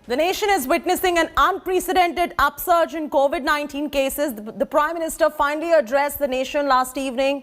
The nation is witnessing an unprecedented upsurge in COVID-19 cases. The Prime Minister finally addressed the nation last evening.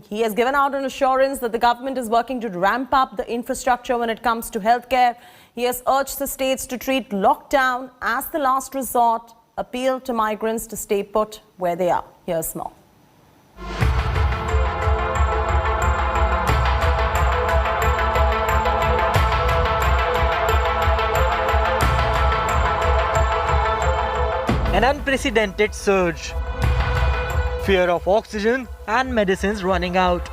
He has given out an assurance that the government is working to ramp up the infrastructure when it comes to healthcare. He has urged the states to treat lockdown as the last resort, appealed to migrants to stay put where they are. Here's more. An unprecedented surge. Fear of oxygen and medicines running out.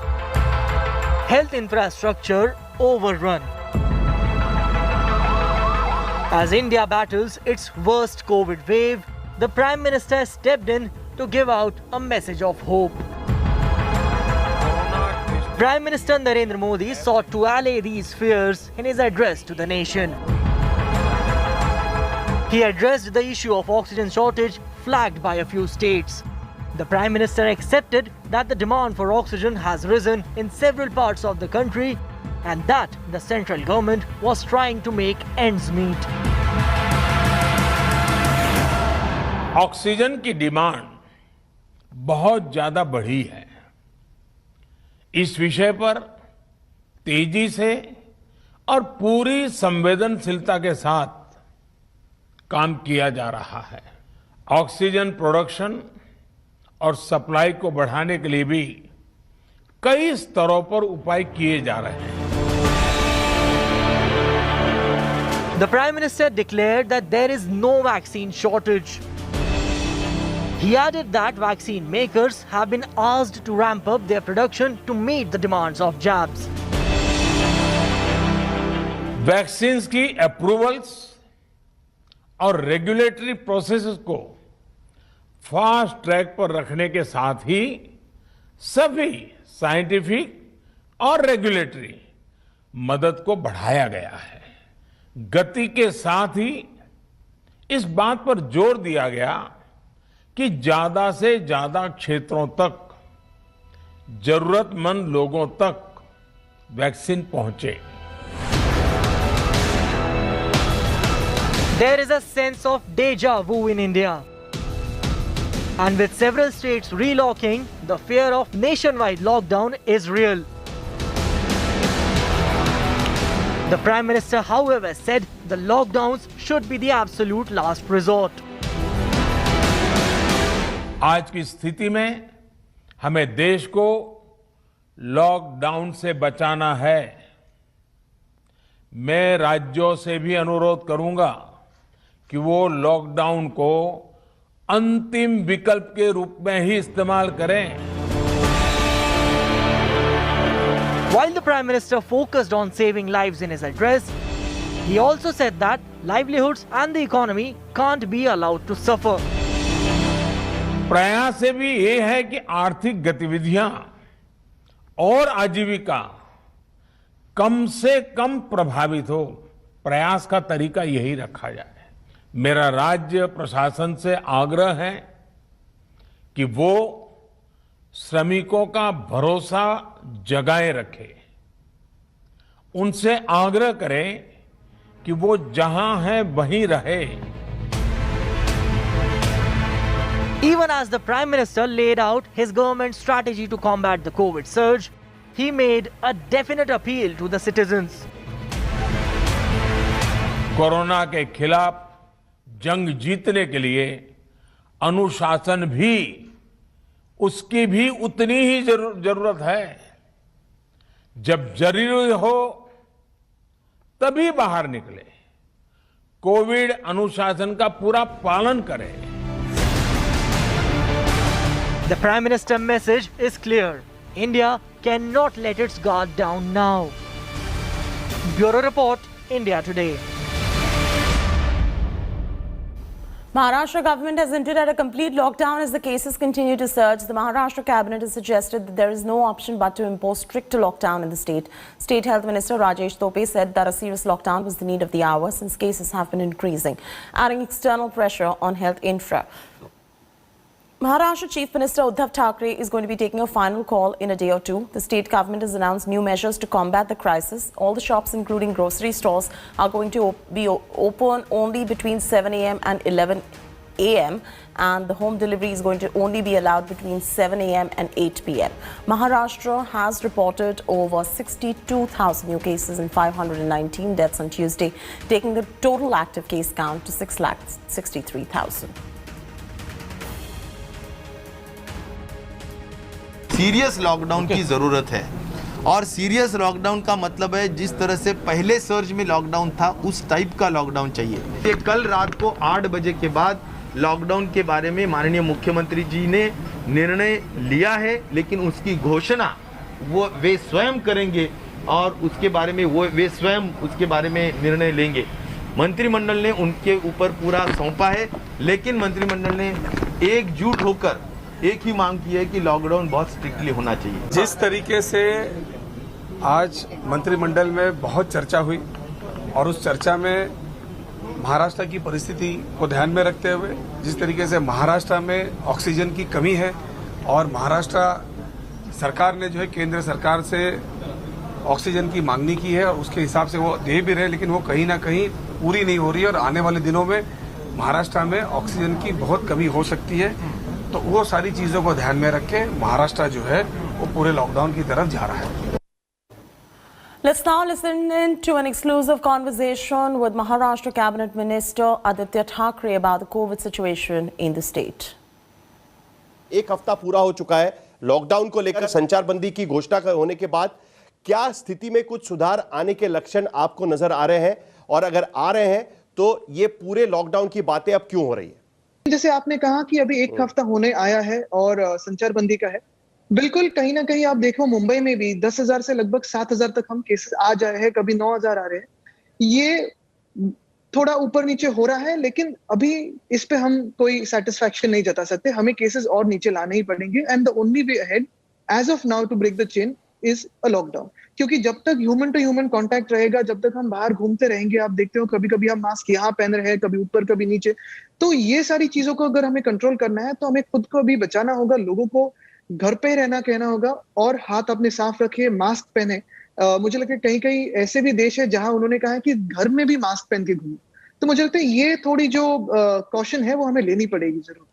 Health infrastructure overrun. As India battles its worst COVID wave, the Prime Minister stepped in to give out a message of hope. Prime Minister Narendra Modi sought to allay these fears in his address to the nation. He addressed the issue of oxygen shortage flagged by a few states. The Prime Minister accepted that the demand for oxygen has risen in several parts of the country and that the central government was trying to make ends meet. Oxygen की demand बहुत ज्यादा बढ़ी है। इस विषय पर तेजी से और पूरी संवेदनशीलता के साथ काम किया जा रहा है। ऑक्सीजन प्रोडक्शन और सप्लाई को बढ़ाने के लिए भी कई स्तरों पर उपाय किए जा रहे हैं। The Prime Minister declared that there is no vaccine shortage. He added that vaccine makers have been asked to ramp up their production to meet the demands of jabs. Vaccines की अप्रूवल्स और regulatory processes को fast track पर रखने के साथ ही सभी scientific और regulatory मदद को बढ़ाया गया है। गति के साथ ही इस बात पर जोर दिया गया कि ज्यादा से ज्यादा क्षेत्रों तक जरूरतमंद लोगों तक वैक्सीन पहुंचे। There is a sense of deja vu in India. And with several states relocking, the fear of nationwide lockdown is real. The Prime Minister, however, said the lockdowns should be the absolute last resort. आज की स्थिति में हमें देश को lockdown से बचाना है। मैं राज्यों से भी अनुरोध करूंगा कि वो लॉकडाउन को अंतिम विकल्प के रूप में ही इस्तेमाल करें। While the Prime Minister focused on saving lives in his address, he also said that livelihoods and the economy can't be allowed to suffer. प्रयास से भी ये है कि आर्थिक गतिविधियां और आजीविका कम से कम प्रभावित हो। प्रयास का तरीका यही रखा जाए। मेरा राज्य प्रशासन से आग्रह है कि वो श्रमिकों का भरोसा जगाए रखे। उनसे आग्रह करें कि वो जहां है वहीं रहे। Even as the Prime Minister laid out his government's strategy to combat the COVID surge, he made a definite appeal to the citizens. Corona के खिलाफ जंग जीतने के लिए अनुशासन भी उसकी भी उतनी ही जरूरत है। जब जरूरी हो तभी बाहर निकले। कोविड अनुशासन का पूरा पालन करें। The Prime Minister's message is clear. India cannot let its guard down now. Bureau Report, India Today. Maharashtra government has hinted at a complete lockdown as the cases continue to surge. The Maharashtra cabinet has suggested that there is no option but to impose stricter lockdown in the state. State Health Minister Rajesh Tope said that a serious lockdown was the need of the hour since cases have been increasing, adding external pressure on health infra. Maharashtra Chief Minister Uddhav Thackeray is going to be taking a final call in a day or two. The state government has announced new measures to combat the crisis. All the shops, including grocery stores, are going to be open only between 7 a.m. and 11 a.m. and the home delivery is going to only be allowed between 7 a.m. and 8 p.m. Maharashtra has reported over 62,000 new cases and 519 deaths on Tuesday, taking the total active case count to 6,63,000. Serious lockdown की जरूरत है और serious lockdown का मतलब है जिस तरह से पहले सर्ज में लॉकडाउन था उस टाइप का लॉकडाउन चाहिए। ये कल रात को 8 बजे के बाद लॉकडाउन के बारे में माननीय मुख्यमंत्री जी ने निर्णय लिया है, लेकिन उसकी घोषणा वे स्वयं करेंगे और उसके बारे में वे स्वयं उसके बारे में निर्णय लेंगे। मंत्रिमंडल ने उनके ऊपर पूरा सौंपा है, लेकिन मंत्रिमंडल ने एकजुट होकर एक ही मांग की है कि लॉकडाउन बहुत स्ट्रिक्टली होना चाहिए। जिस तरीके से आज मंत्रिमंडल में बहुत चर्चा हुई और उस चर्चा में महाराष्ट्र की परिस्थिति को ध्यान में रखते हुए जिस तरीके से महाराष्ट्र में ऑक्सीजन की कमी है और महाराष्ट्र सरकार ने जो है केंद्र सरकार से ऑक्सीजन की मांगनी की है और उसके हिसाब से वो दे भी रहे, लेकिन वो कहीं ना कहीं पूरी नहीं हो रही है और आने वाले दिनों में महाराष्ट्र में ऑक्सीजन की बहुत कमी हो सकती है। तो वो सारी चीजों को ध्यान में रख के महाराष्ट्र जो है वो पूरे लॉकडाउन की तरफ जा रहा है। Let's now listen in to an exclusive conversation with Maharashtra Cabinet Minister Aditya Thackeray about the COVID situation in the state. एक हफ्ता पूरा हो चुका है लॉकडाउन को लेकर संचार बंदी की घोषणा होने के बाद, क्या स्थिति में कुछ सुधार आने के लक्षण आपको नजर आ रहे हैं, और अगर आ रहे हैं तो ये पूरे लॉकडाउन की बातें अब क्यों हो रही है? जैसे आपने कहा कि अभी एक हफ्ता होने आया है और संचार बंदी का है, बिल्कुल कहीं ना कहीं आप देखो मुंबई में भी 10,000 से लगभग 7,000 तक हम केसेस आ जाए हैं, कभी 9,000 आ रहे हैं। ये थोड़ा ऊपर नीचे हो रहा है, लेकिन अभी इस पे हम कोई सेटिस्फैक्शन नहीं जता सकते। हमें केसेस और नीचे लाने ही पड़ेंगे and the only way ahead as of now to break the chain is a lockdown. क्योंकि जब तक ह्यूमन टू ह्यूमन कांटेक्ट रहेगा, जब तक हम बाहर घूमते रहेंगे, आप देखते हो कभी कभी हम मास्क यहाँ पहन रहे हैं, कभी ऊपर कभी नीचे, तो ये सारी चीजों को अगर हमें कंट्रोल करना है तो हमें खुद को भी बचाना होगा, लोगों को घर पे रहना कहना होगा और हाथ अपने साफ रखिए, मास्क पहने। मुझे लगता है कहीं कहीं ऐसे भी देश है जहां उन्होंने कहा है कि घर में भी मास्क पहन के घूमो। तो मुझे लगता है ये थोड़ी जो कॉशन है वो हमें लेनी पड़ेगी जरूर।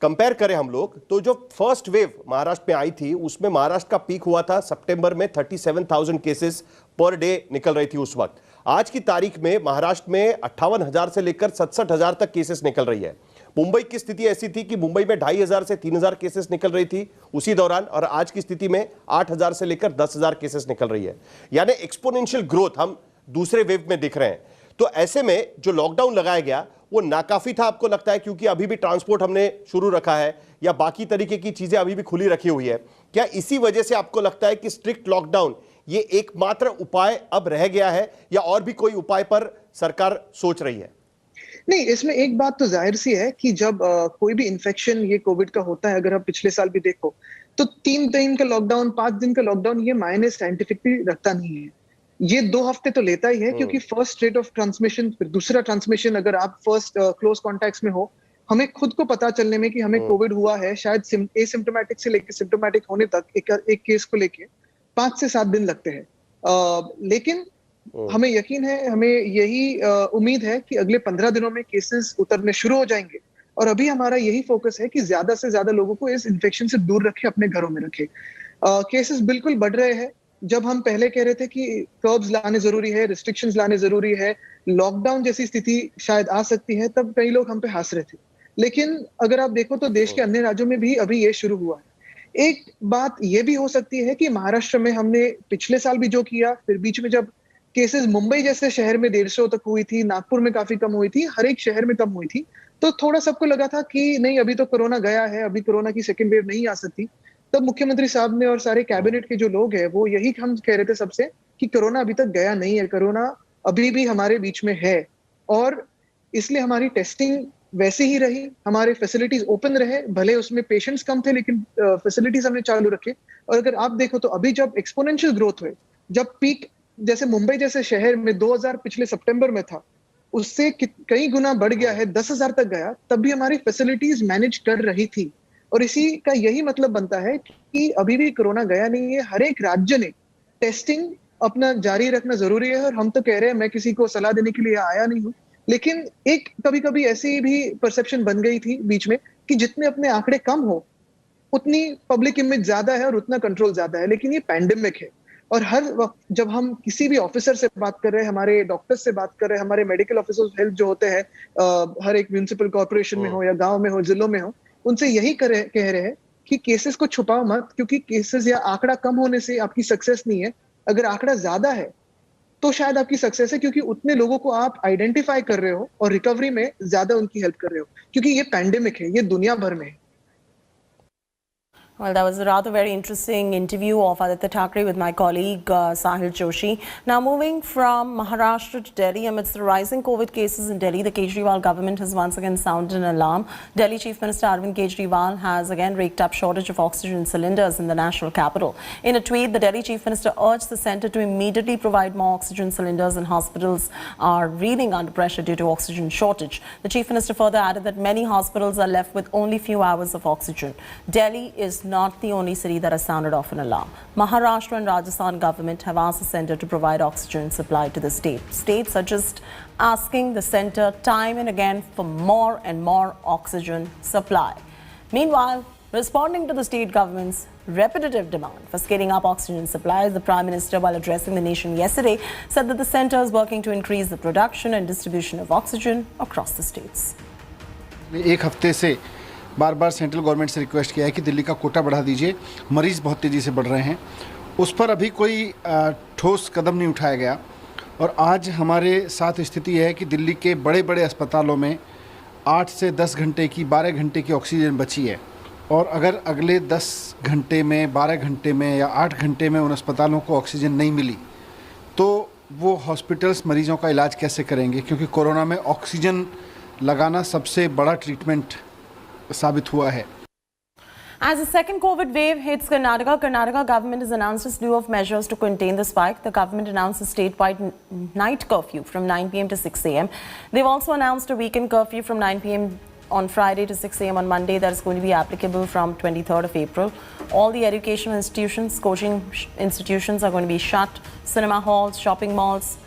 कंपेयर करें हम लोग तो जो फर्स्ट वेव महाराष्ट्र में आई थी उसमें महाराष्ट्र का पीक हुआ था सितंबर में, 37,000 केसेस पर डे निकल रही थी उस वक्त। आज की तारीख में महाराष्ट्र में 58,000 से लेकर 67,000 तक केसेस निकल रही है। मुंबई की स्थिति ऐसी थी कि मुंबई में 2,500 से 3,000 केसेस निकल रही थी उसी दौरान, और आज की स्थिति में 8,000 से लेकर 10,000 केसेस निकल रही है। यानी एक्सपोनेंशियल ग्रोथ हम दूसरे वेव में दिख रहे हैं। तो ऐसे में जो लॉकडाउन लगाया गया वो नाकाफी था आपको लगता है, क्योंकि अभी भी ट्रांसपोर्ट हमने शुरू रखा है या बाकी तरीके की चीजें अभी भी खुली रखी हुई है? क्या इसी वजह से आपको लगता है कि स्ट्रिक्ट लॉकडाउन ये एकमात्र उपाय अब रह गया है, या और भी कोई उपाय पर सरकार सोच रही है? नहीं, इसमें एक बात तो जाहिर सी है कि जब कोई भी इन्फेक्शन ये कोविड का होता है, अगर आप पिछले साल भी देखो तो 3 दिन का लॉकडाउन, 5 दिन का लॉकडाउन ये मायने साइंटिफिकली रखता नहीं है। ये 2 हफ्ते तो लेता ही है, क्योंकि फर्स्ट रेट ऑफ ट्रांसमिशन, फिर दूसरा ट्रांसमिशन, अगर आप फर्स्ट क्लोज कॉन्टैक्ट्स में हो, हमें खुद को पता चलने में कि हमें कोविड हुआ है, शायद एसिम्प्टोमेटिक से लेकर सिम्प्टोमेटिक होने तक एक केस को लेके 5 से 7 दिन लगते हैं। लेकिन हमें यकीन है, हमें यही उम्मीद है कि अगले 15 दिनों में केसेस उतरने शुरू हो जाएंगे, और अभी हमारा यही फोकस है कि ज्यादा से ज्यादा लोगों को इस इन्फेक्शन से दूर रखे, अपने घरों में रखे। केसेस बिल्कुल बढ़ रहे हैं। जब हम पहले कह रहे थे कि कर्ब्स लाने जरूरी है, रिस्ट्रिक्शंस लाने जरूरी है, लॉकडाउन जैसी स्थिति शायद आ सकती है, तब कई लोग हम पे हंस रहे थे। लेकिन अगर आप देखो तो देश के अन्य राज्यों में भी अभी ये शुरू हुआ है। एक बात ये भी हो सकती है कि महाराष्ट्र में हमने पिछले साल भी जो किया, फिर बीच में जब केसेस मुंबई जैसे शहर में 150 तक हुई थी, नागपुर में काफी कम हुई थी, हर एक शहर में कम हुई थी, तो थोड़ा सबको लगा था कि नहीं अभी तो कोरोना गया है, अभी कोरोना की सेकेंड वेव नहीं आ सकती। तब मुख्यमंत्री साहब ने और सारे कैबिनेट के जो लोग हैं वो यही हम कह रहे थे सबसे कि कोरोना अभी तक गया नहीं है, कोरोना अभी भी हमारे बीच में है, और इसलिए हमारी टेस्टिंग वैसे ही रही, हमारे फैसिलिटीज ओपन रहे, भले उसमें पेशेंट्स कम थे लेकिन फैसिलिटीज हमने चालू रखे। और अगर आप देखो तो अभी जब एक्सपोनेंशियल ग्रोथ हुए, जब पीक जैसे मुंबई जैसे शहर में 2000 पिछले सितंबर में था, उससे कई गुना बढ़ गया है, 10,000 तक गया, तब भी हमारी फैसिलिटीज मैनेज कर रही थी। और इसी का यही मतलब बनता है कि अभी भी कोरोना गया नहीं है। हर एक राज्य ने टेस्टिंग अपना जारी रखना जरूरी है। और हम तो कह रहे हैं, मैं किसी को सलाह देने के लिए आया नहीं हूं, लेकिन एक कभी कभी ऐसी भी परसेप्शन बन गई थी बीच में कि जितने अपने आंकड़े कम हो उतनी पब्लिक इमेज ज्यादा है और उतना कंट्रोल ज्यादा है। लेकिन ये पैंडेमिक है और हर वक्त जब हम किसी भी ऑफिसर से बात कर रहे हैं, हमारे डॉक्टर्स से बात कर रहे हैं, हमारे मेडिकल ऑफिसर्स हेल्थ जो होते हैं हर एक म्युनिसिपल कॉर्पोरेशन में हो या गांव में हो, जिलों में हो, उनसे यही कह रहे हैं कि केसेस को छुपाओ मत, क्योंकि केसेस या आंकड़ा कम होने से आपकी सक्सेस नहीं है। अगर आंकड़ा ज्यादा है तो शायद आपकी सक्सेस है, क्योंकि उतने लोगों को आप आइडेंटिफाई कर रहे हो और रिकवरी में ज्यादा उनकी हेल्प कर रहे हो, क्योंकि ये पैंडेमिक है, ये दुनिया भर में है। Well, that was a rather very interesting interview of Aditya Thackeray with my colleague Sahil Joshi. Now, moving from Maharashtra to Delhi, amidst the rising COVID cases in Delhi, the Kejriwal government has once again sounded an alarm. Delhi Chief Minister Arvind Kejriwal has again raked up shortage of oxygen cylinders in the national capital. In a tweet, the Delhi Chief Minister urged the centre to immediately provide more oxygen cylinders, and hospitals are reeling under pressure due to oxygen shortage. The Chief Minister further added that many hospitals are left with only few hours of oxygen. Delhi is not the only city that has sounded off an alarm. Maharashtra and Rajasthan government have asked the centre to provide oxygen supply to the state. States are just asking the centre time and again for more and more oxygen supply. Meanwhile, responding to the state government's repetitive demand for scaling up oxygen supplies, the Prime Minister, while addressing the nation yesterday, said that the centre is working to increase the production and distribution of oxygen across the states. एक हफ्ते से बार बार central government से request किया है कि दिल्ली का कोटा बढ़ा दीजिए, मरीज़ बहुत तेज़ी से बढ़ रहे हैं, उस पर अभी कोई ठोस कदम नहीं उठाया गया। और आज हमारे साथ स्थिति है कि दिल्ली के बड़े बड़े अस्पतालों में 8 से 10 घंटे की 12 घंटे की ऑक्सीजन बची है, और अगर अगले 10 घंटे में 12 घंटे में या 8 घंटे में उन अस्पतालों को ऑक्सीजन नहीं मिली तो वो हॉस्पिटल्स मरीज़ों का इलाज कैसे करेंगे, क्योंकि कोरोना में ऑक्सीजन लगाना सबसे बड़ा ट्रीटमेंट साबित हुआ है। As the second COVID wave hits Karnataka, Karnataka government has announced a slew of measures to contain the spike. The government announced a statewide night curfew from 9 p.m. to 6 a.m. They've also announced a weekend curfew from 9 p.m. on Friday to 6 a.m. on Monday that is going to be applicable from 23rd of April. All the educational institutions, coaching institutions are going to be shut. Cinema halls, shopping malls,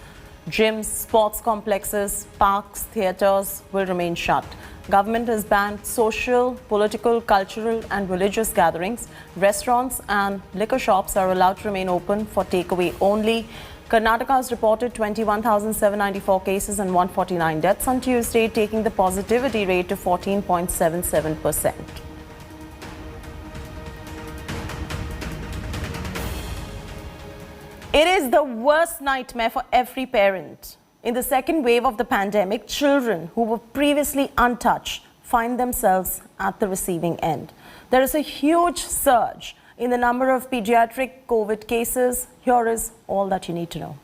gyms, sports complexes, parks, theatres will remain shut. Government has banned social, political, cultural and religious gatherings. Restaurants and liquor shops are allowed to remain open for takeaway only. Karnataka has reported 21,794 cases and 149 deaths on Tuesday, taking the positivity rate to 14.77%. It is the worst nightmare for every parent. In the second wave of the pandemic, children who were previously untouched find themselves at the receiving end. There is a huge surge in the number of pediatric COVID cases. Here is all that you need to know.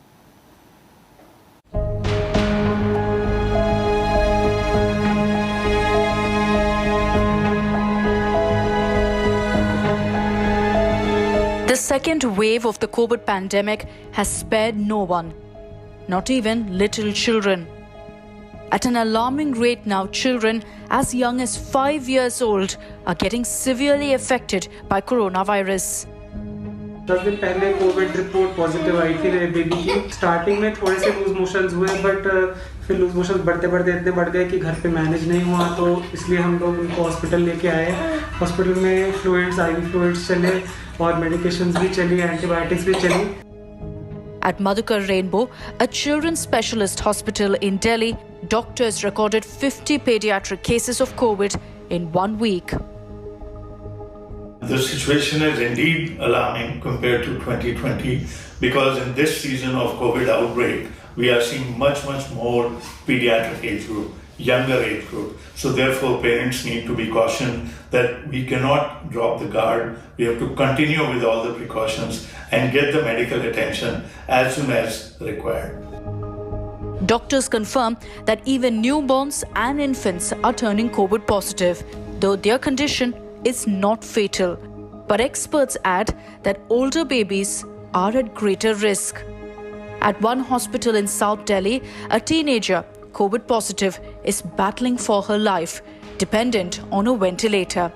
The second wave of the COVID pandemic has spared no one, not even little children. At an alarming rate now, children as young as 5 years old are getting severely affected by coronavirus. 10 दिन पहले Covid report positive आई थी मेरे baby की। Starting में थोड़े से loose motions हुए, but फिर लूज मोशंस बढ़ते बढ़ते इतने बढ़ गए कि घर पे मैनेज नहीं हुआ, तो इसलिए हम लोग उनको हॉस्पिटल लेके आए। हॉस्पिटल में फ्लूइड्स, आईवी फ्लूइड्स चले और मेडिकेशंस भी चली, एंटीबायोटिक्स भी चली। At Madhukar Rainbow, a children's specialist hospital in Delhi, doctors recorded 50 pediatric cases of COVID in 1 week. The situation is indeed alarming compared to 2020 because in this season of COVID outbreak, we are seeing much more pediatric age group, younger age group. So therefore, parents need to be cautioned that we cannot drop the guard. We have to continue with all the precautions and get the medical attention as soon as required. Doctors confirm that even newborns and infants are turning COVID positive, though their condition is not fatal. But experts add that older babies are at greater risk. At one hospital in South Delhi, a teenager, COVID positive, is battling for her life, dependent on a ventilator.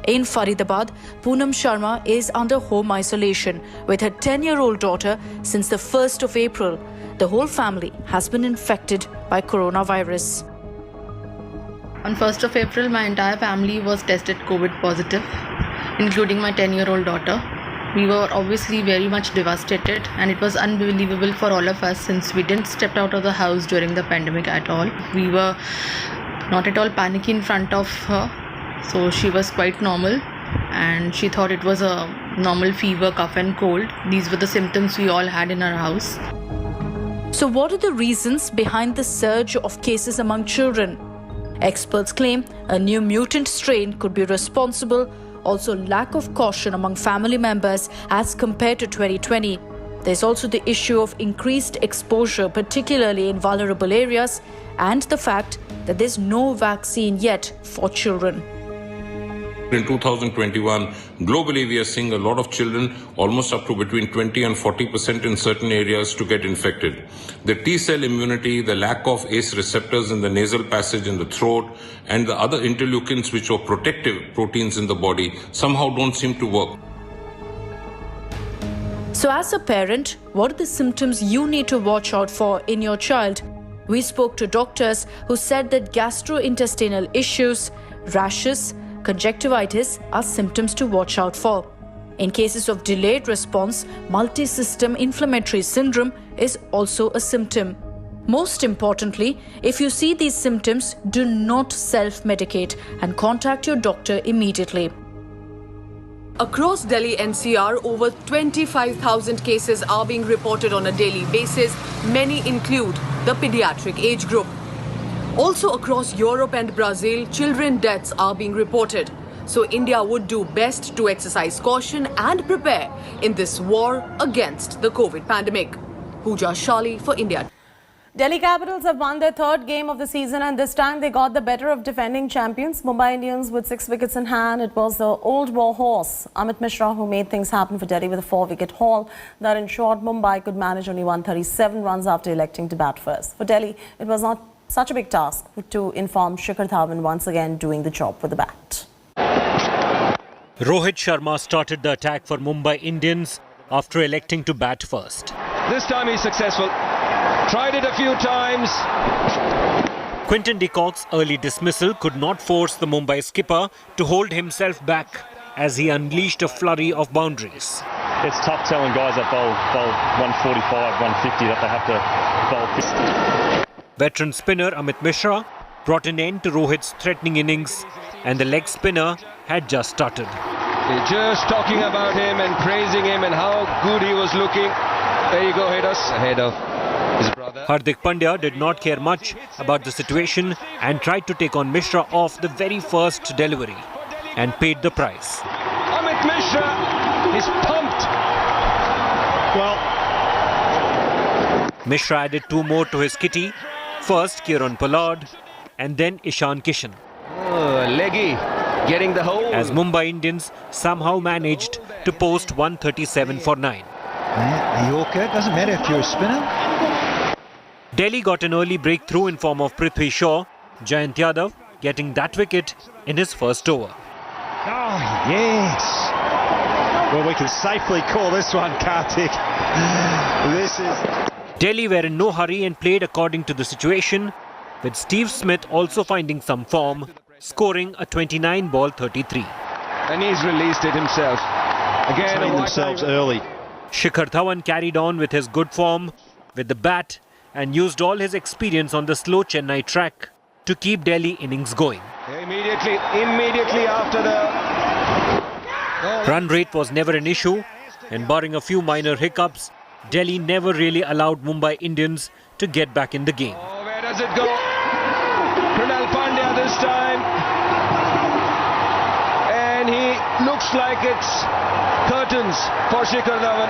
In Faridabad, Poonam Sharma is under home isolation with her 10-year-old daughter since the 1st of April. The whole family has been infected by coronavirus. On 1st of April, my entire family was tested COVID positive, including my 10-year-old daughter. We were obviously very much devastated, and it was unbelievable for all of us since we didn't step out of the house during the pandemic at all. We were not at all panicky in front of her, so she was quite normal and she thought it was a normal fever, cough and cold. These were the symptoms we all had in our house. So what are the reasons behind the surge of cases among children? Experts claim a new mutant strain could be responsible. Also, lack of caution among family members as compared to 2020. There's also the issue of increased exposure, particularly in vulnerable areas, and the fact that there's no vaccine yet for children. In 2021, globally we are seeing a lot of children, almost up to between 20 and 40% in certain areas, to get infected. The T-cell immunity, the lack of ACE receptors in the nasal passage in the throat, and the other interleukins which are protective proteins in the body somehow don't seem to work. So as a parent, what are the symptoms you need to watch out for in your child? We spoke to doctors who said that gastrointestinal issues, rashes, conjunctivitis are symptoms to watch out for. In cases of delayed response, multi-system inflammatory syndrome is also a symptom. Most importantly, if you see these symptoms, do not self-medicate and contact your doctor immediately. Across Delhi NCR, over 25,000 cases are being reported on a daily basis. Many include the pediatric age group. Also across Europe and Brazil, children deaths are being reported. So India would do best to exercise caution and prepare in this war against the COVID pandemic. Pooja Shali for India. Delhi Capitals have won their third game of the season, and this time they got the better of defending champions Mumbai Indians with 6 wickets in hand. It was the old war horse Amit Mishra who made things happen for Delhi with a 4-wicket haul that ensured Mumbai could manage only 137 runs after electing to bat first. For Delhi, it was not such a big task to inform Shikhar Dhawan once again doing the job with the bat. Rohit Sharma started the attack for Mumbai Indians after electing to bat first. This time he's successful. Tried it a few times. Quinton de Kock's early dismissal could not force the Mumbai skipper to hold himself back as he unleashed a flurry of boundaries. It's tough telling guys that bowl 145, 150 that they have to bowl 50. Veteran spinner Amit Mishra brought an end to Rohit's threatening innings, and the leg spinner had just started. They're just talking about him and praising him and how good he was looking. There you go, Hidas, ahead of his brother. Hardik Pandya did not care much about the situation and tried to take on Mishra off the very first delivery and paid the price. Amit Mishra is pumped. Well, Mishra added 2 more to his kitty. First Kieron Pollard and then Ishan Kishan. Oh, leggy, getting the hole. As Mumbai Indians somehow managed to post 137 for 9. The Yorker, doesn't matter if you're a spinner. Delhi got an early breakthrough in form of Prithvi Shaw, Jayant Yadav getting that wicket in his first over. Oh, yes. Well, we can safely call this one, Kartik. This is... Delhi were in no hurry and played according to the situation, with Steve Smith also finding some form, scoring a 29-ball 33. And he's released it himself. Again, themselves early. Shikhar Dhawan carried on with his good form with the bat and used all his experience on the slow Chennai track to keep Delhi innings going. Immediately after the... Run rate was never an issue, and barring a few minor hiccups, Delhi never really allowed Mumbai Indians to get back in the game. Oh, where does it go? Krunal Pandya this time. And he looks like it's curtains for Shikhar Dhawan.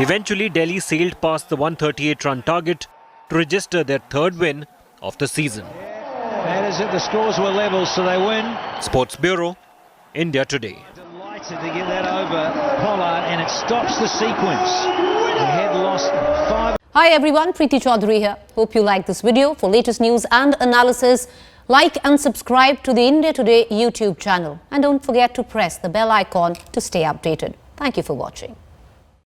Eventually, Delhi sailed past the 138-run target to register their third win of the season. That is it, the scores were level, so they win. Sports Bureau, India Today. Delighted to get that over Pollard, and it stops the sequence. He had lost 5. Hi everyone, Preeti Chaudhary here. Hope you like this video. For latest news and analysis, Like and subscribe to the India Today YouTube channel. And don't forget to press the bell icon to stay updated. Thank you for watching.